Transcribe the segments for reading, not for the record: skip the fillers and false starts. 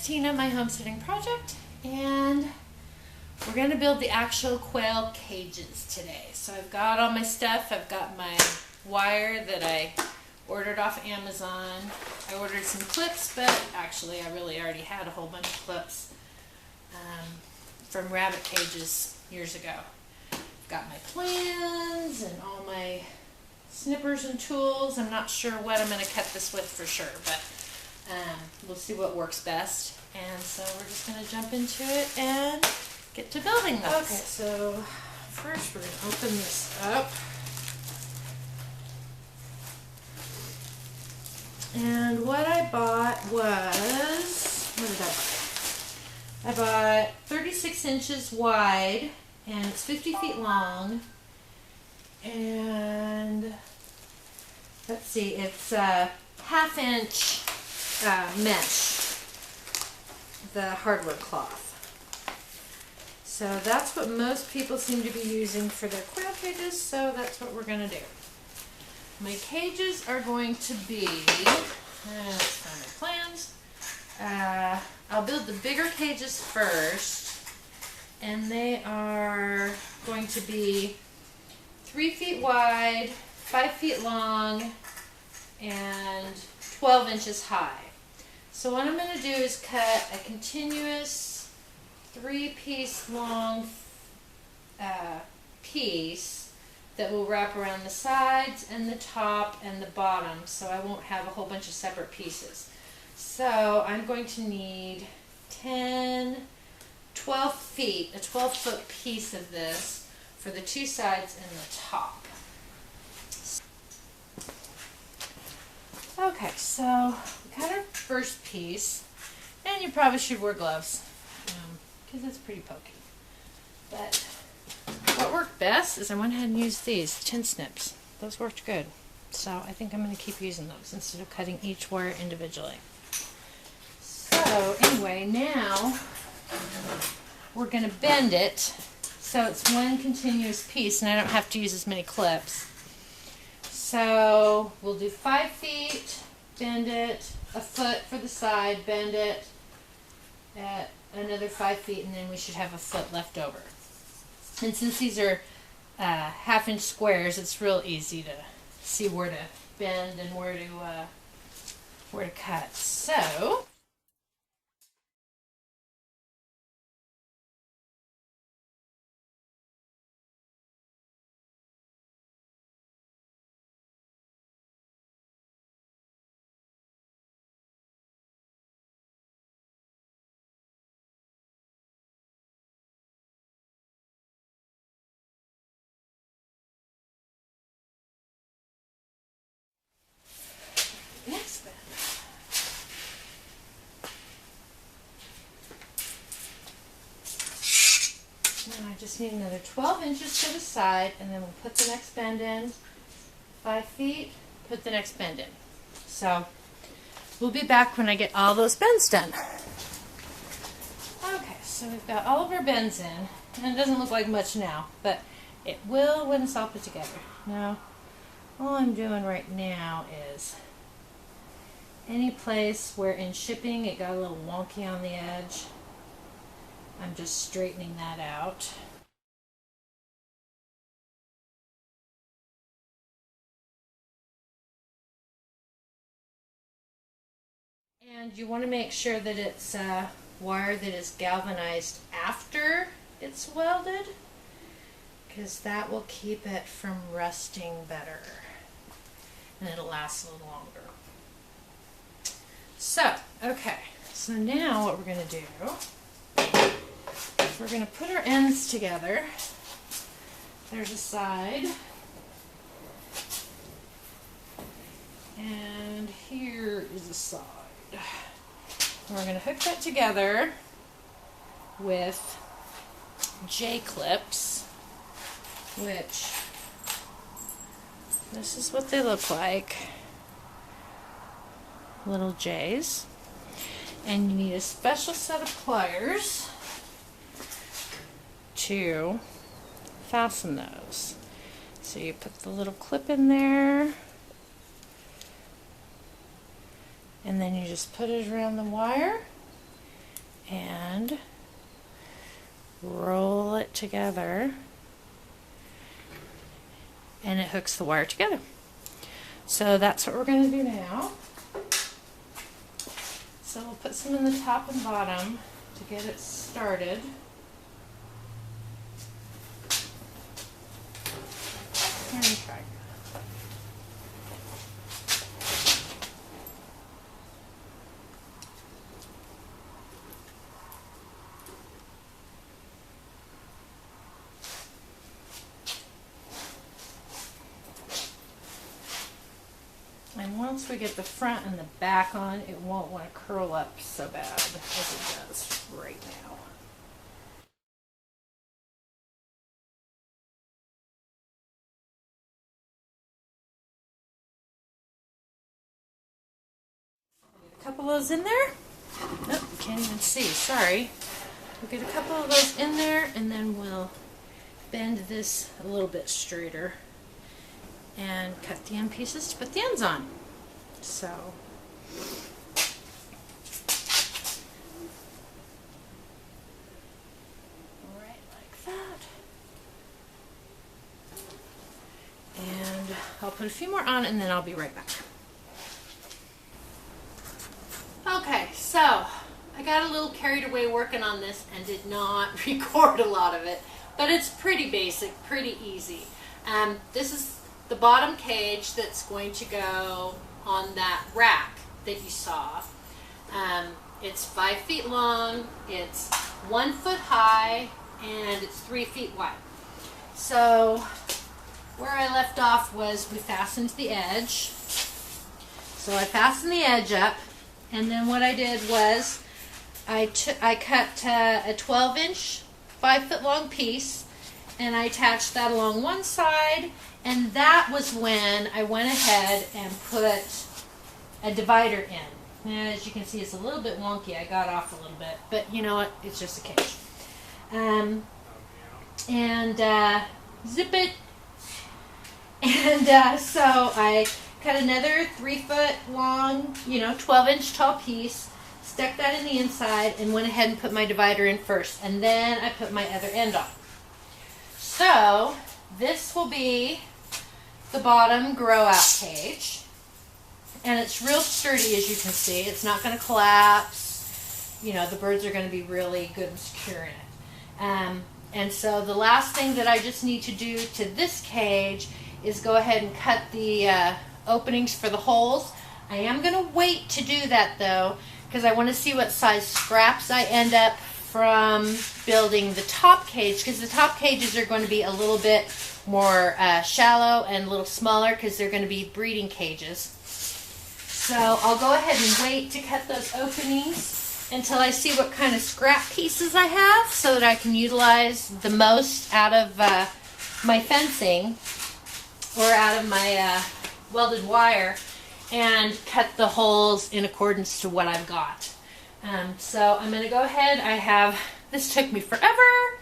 Tina, my homesteading project, and we're going to build the actual quail cages today. So I've got all my stuff. I've got my wire that I ordered off Amazon. I ordered some clips, but actually I really already had a whole bunch of clips from rabbit cages years ago. I've got my plans and all my snippers and tools. I'm not sure what I'm going to cut this with for sure, but we'll see what works best. And so we're just going to jump into it and get to building this. Okay, so first we're going to open this up. And what I bought was, what did I buy? I bought 36 inches wide, and it's 50 feet long. And let's see, it's a half-inch mesh, the hardware cloth. So that's what most people seem to be using for their quail cages, so that's what we're going to do. My cages are going to be, let's find my plans. I'll build the bigger cages first, and they are going to be 3 feet wide, 5 feet long, and 12 inches high. So what I'm going to do is cut a continuous 3-piece long piece that will wrap around the sides and the top and the bottom, so I won't have a whole bunch of separate pieces. So I'm going to need 12 feet, a 12-foot piece of this for the two sides and the top. Okay, so we cut our first piece, and you probably should wear gloves because it's pretty pokey. But what worked best is I went ahead and used these tin snips. Those worked good. So I think I'm going to keep using those instead of cutting each wire individually. So anyway, now we're going to bend it so it's one continuous piece and I don't have to use as many clips. So we'll do 5 feet, bend it, a foot for the side, bend it at another 5 feet, and then we should have a foot left over. And since these are half-inch squares, it's real easy to see where to bend and where to cut. So next bend. Now I just need another 12 inches to the side, and then we'll put the next bend in. 5 feet, put the next bend in. So we'll be back when I get all those bends done. Okay, so we've got all of our bends in, and it doesn't look like much now, but it will when it's all put together. Now, all I'm doing right now is any place where in shipping it got a little wonky on the edge, I'm just straightening that out. And you want to make sure that it's wire that is galvanized after it's welded, because that will keep it from rusting better and it'll last a little longer. So, okay, so now what we're going to do is we're going to put our ends together. There's a side, and here is a side. And we're going to hook that together with J-clips, which this is what they look like. Little J's, and you need a special set of pliers to fasten those. So you put the little clip in there, and then you just put it around the wire, and roll it together, and it hooks the wire together. So that's what we're going to do now. So we'll put some in the top and bottom to get it started. And try. And once we get the front and the back on, it won't want to curl up so bad as it does right now. Get a couple of those in there. Oh, can't even see, sorry. We'll get a couple of those in there, and then we'll bend this a little bit straighter and cut the end pieces to put the ends on. So right like that. And I'll put a few more on and then I'll be right back. Okay, so I got a little carried away working on this and did not record a lot of it, but it's pretty basic, pretty easy. This is the bottom cage that's going to go on that rack that you saw. It's 5 feet long, it's 1 foot high, and it's 3 feet wide. So where I left off was we fastened the edge. So I fastened the edge up, and then what I did was I cut a 12-inch, 5 foot long piece, and I attached that along one side, and that was when I went ahead and put a divider in. And as you can see, it's a little bit wonky. I got off a little bit, but you know what? It's just a cage. Zip it. And so I cut another 3 foot long, 12-inch tall piece, stuck that in the inside, and went ahead and put my divider in first. And then I put my other end on. So this will be the bottom grow out cage, and it's real sturdy, as you can see. It's not going to collapse. The birds are going to be really good and secure in it. And so the last thing that I just need to do to this cage is go ahead and cut the openings for the holes. I am going to wait to do that though, because I want to see what size scraps I end up from building the top cage, because the top cages are going to be a little bit more shallow and a little smaller because they're going to be breeding cages. So I'll go ahead and wait to cut those openings until I see what kind of scrap pieces I have so that I can utilize the most out of my fencing or out of my welded wire and cut the holes in accordance to what I've got. So I'm going to go ahead. This took me forever.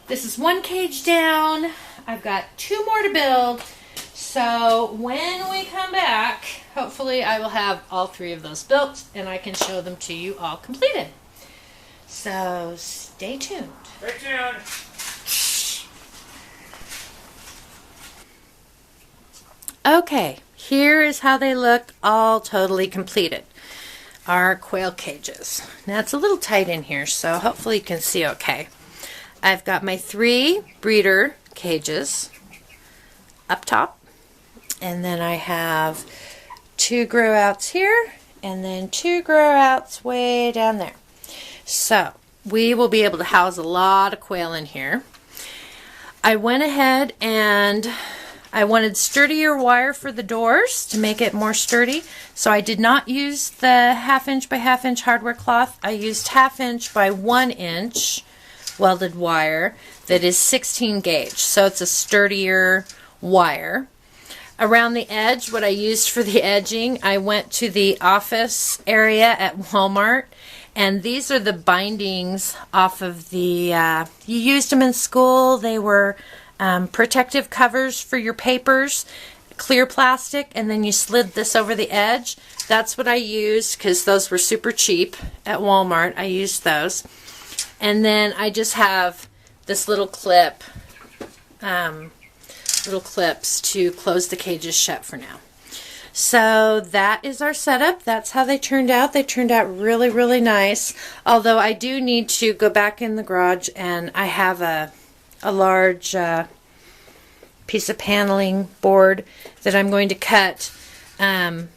This is one cage down. I've got 2 more to build. So when we come back, hopefully I will have all 3 of those built and I can show them to you all completed. So stay tuned. Stay tuned. Okay, here is how they look all totally completed. Our quail cages. Now it's a little tight in here, so hopefully you can see okay. I've got my 3 breeder cages up top, and then I have 2 grow outs here, and then 2 grow outs way down there. So we will be able to house a lot of quail in here. I went ahead and I wanted sturdier wire for the doors to make it more sturdy, so I did not use the 1/2 inch by 1/2 inch hardware cloth. I used 1/2 inch by 1 inch welded wire that is 16 gauge, so it's a sturdier wire. Around the edge, what I used for the edging, I went to the office area at Walmart, and these are the bindings off of the, you used them in school. They were protective covers for your papers, clear plastic and then you slid this over the edge. That's what I used because those were super cheap at Walmart. I used those. And then I just have this little clip, little clips to close the cages shut for now. So that is our setup. That's how they turned out. They turned out really, really nice. Although I do need to go back in the garage, and I have a large piece of paneling board that I'm going to cut and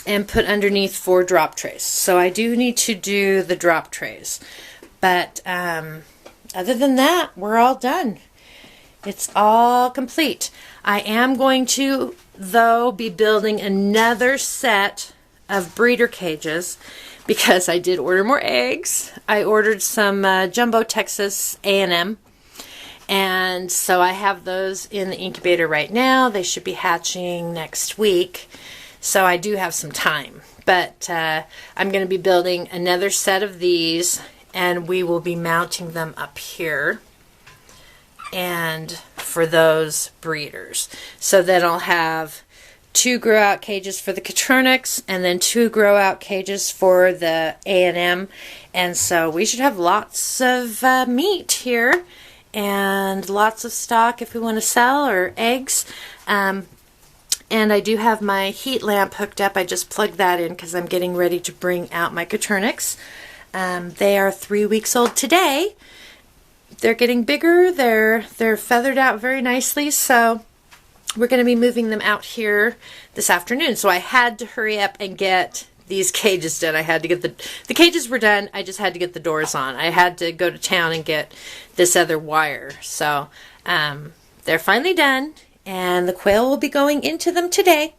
put underneath for drop trays. So I do need to do the drop trays. But other than that, we're all done. It's all complete. I am going to, though, be building another set of breeder cages because I did order more eggs. I ordered some Jumbo Texas A&M, and so I have those in the incubator right now. They should be hatching next week, so I do have some time. But I'm going to be building another set of these, and we will be mounting them up here and for those breeders. So then I'll have 2 grow out cages for the coturnix and then 2 grow out cages for the A&M. And so we should have lots of meat here and lots of stock if we want to sell, or eggs. And I do have my heat lamp hooked up. I just plugged that in because I'm getting ready to bring out my coturnix. They are 3 weeks old today. They're getting bigger. They're feathered out very nicely, so we're going to be moving them out here this afternoon. So I had to hurry up and get these cages done. I had to get the cages were done. I just had to get the doors on. I had to go to town and get this other wire. So they're finally done, and the quail will be going into them today.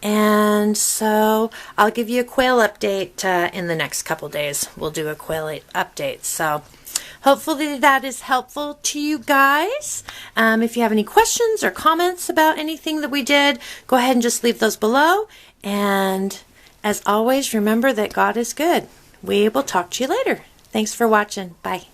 And so I'll give you a quail update in the next couple days. We'll do a quail update. So hopefully that is helpful to you guys. If you have any questions or comments about anything that we did, go ahead and just leave those below. And as always, remember that God is good. We will talk to you later. Thanks for watching. Bye.